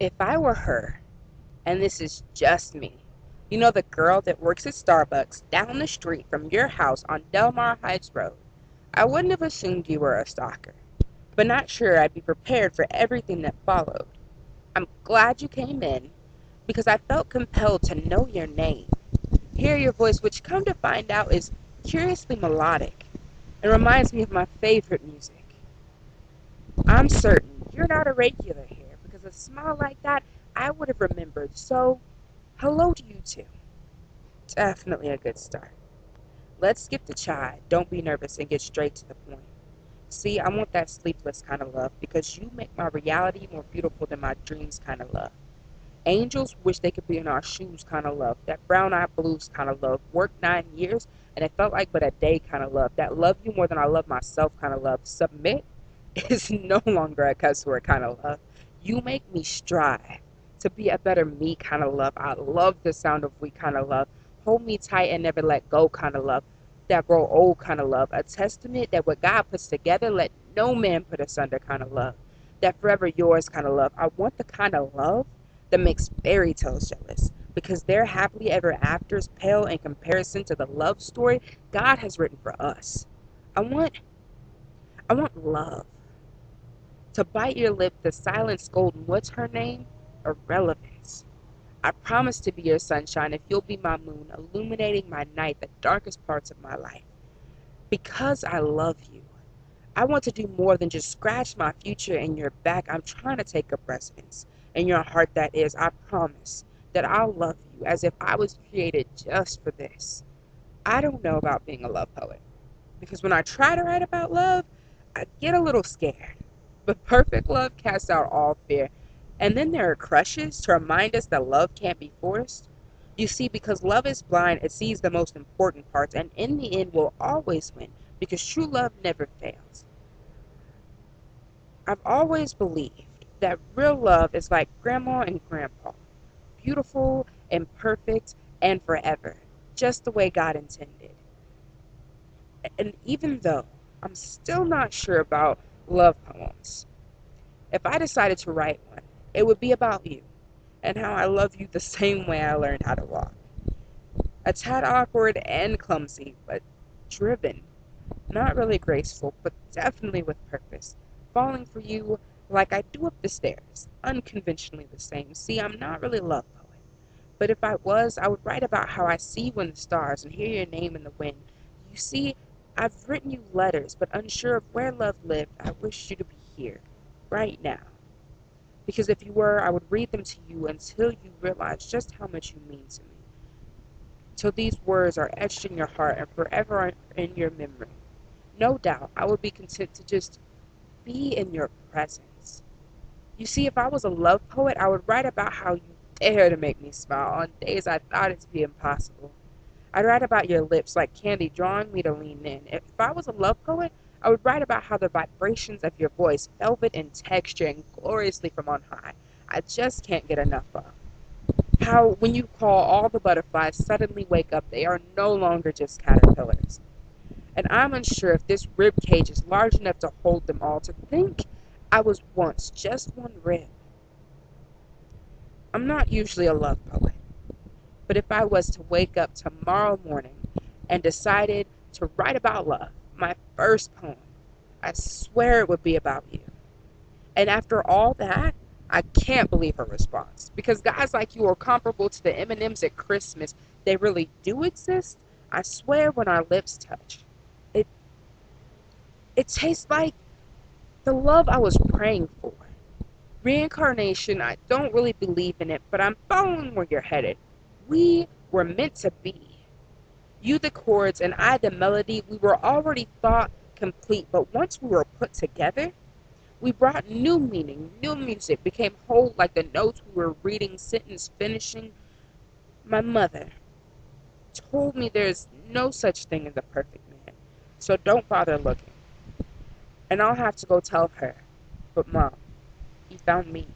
If I were her, and this is just me, you know the girl that works at Starbucks down the street from your house on Delmar Heights Road, I wouldn't have assumed you were a stalker, but not sure I'd be prepared for everything that followed. I'm glad you came in because I felt compelled to know your name, hear your voice, which come to find out is curiously melodic and reminds me of my favorite music. I'm certain you're not a regular here because a smile like that I would have remembered. So, hello to you two. Definitely a good start. Let's skip the chai. Don't be nervous and get straight to the point. See, I want that sleepless kind of love because you make my reality more beautiful than my dreams kind of love. Angels wish they could be in our shoes kind of love. That brown eyed blues kind of love. Worked 9 years and it felt like but a day kind of love. That love you more than I love myself kind of love. Submit is no longer a cuss word kind of love. You make me strive to be a better me kind of love. I love the sound of we kind of love. Hold me tight and never let go kind of love. That grow old kind of love. A testament that what God puts together, let no man put asunder kind of love. That forever yours kind of love. I want the kind of love that makes fairy tales jealous because their happily ever afters pale in comparison to the love story God has written for us. I want I want love to bite your lip, the silent scold, and what's her name? Irrelevance. I promise to be your sunshine if you'll be my moon, illuminating my night, the darkest parts of my life. Because I love you. I want to do more than just scratch my future in your back. I'm trying to take up residence in your heart, that is. I promise that I'll love you as if I was created just for this. I don't know about being a love poet because when I try to write about love, I get a little scared. But perfect love casts out all fear. And then there are crushes to remind us that love can't be forced. You see, because love is blind, it sees the most important parts, and in the end will always win because true love never fails. I've always believed that real love is like grandma and grandpa, beautiful and perfect and forever, just the way God intended. And even though I'm still not sure about love poems, if I decided to write one, it would be about you and how I love you the same way I learned how to walk. A tad awkward and clumsy, but driven. Not really graceful, but definitely with purpose. Falling for you like I do up the stairs, unconventionally the same. See, I'm not really a love poet. But if I was, I would write about how I see you in the stars and hear your name in the wind. You see, I've written you letters, but unsure of where love lived, I wish you to be here, right now. Because if you were, I would read them to you until you realize just how much you mean to me. Till these words are etched in your heart and forever in your memory. No doubt, I would be content to just be in your presence. You see, if I was a love poet, I would write about how you dare to make me smile on days I thought it to be impossible. I'd write about your lips like candy drawing me to lean in. If I was a love poet, I would write about how the vibrations of your voice, velvet in texture and gloriously from on high, I just can't get enough of. How, when you call, all the butterflies suddenly wake up, they are no longer just caterpillars. And I'm unsure if this rib cage is large enough to hold them all. To think I was once just one rib. I'm not usually a love poet, but if I was to wake up tomorrow morning and decided to write about love, my first poem, I swear it would be about you. And after all that, I can't believe her response because guys like you are comparable to the M&Ms at Christmas. They really do exist. I swear when our lips touch, it it tastes like the love I was praying for. Reincarnation, I don't really believe in it, but I'm following where you're headed. We were meant to be. You the chords and I the melody, we were already thought complete, but once we were put together, we brought new meaning, new music, became whole like the notes we were reading, sentence finishing. My mother told me there's no such thing as a perfect man, so don't bother looking. And I'll have to go tell her. But Mom, you found me.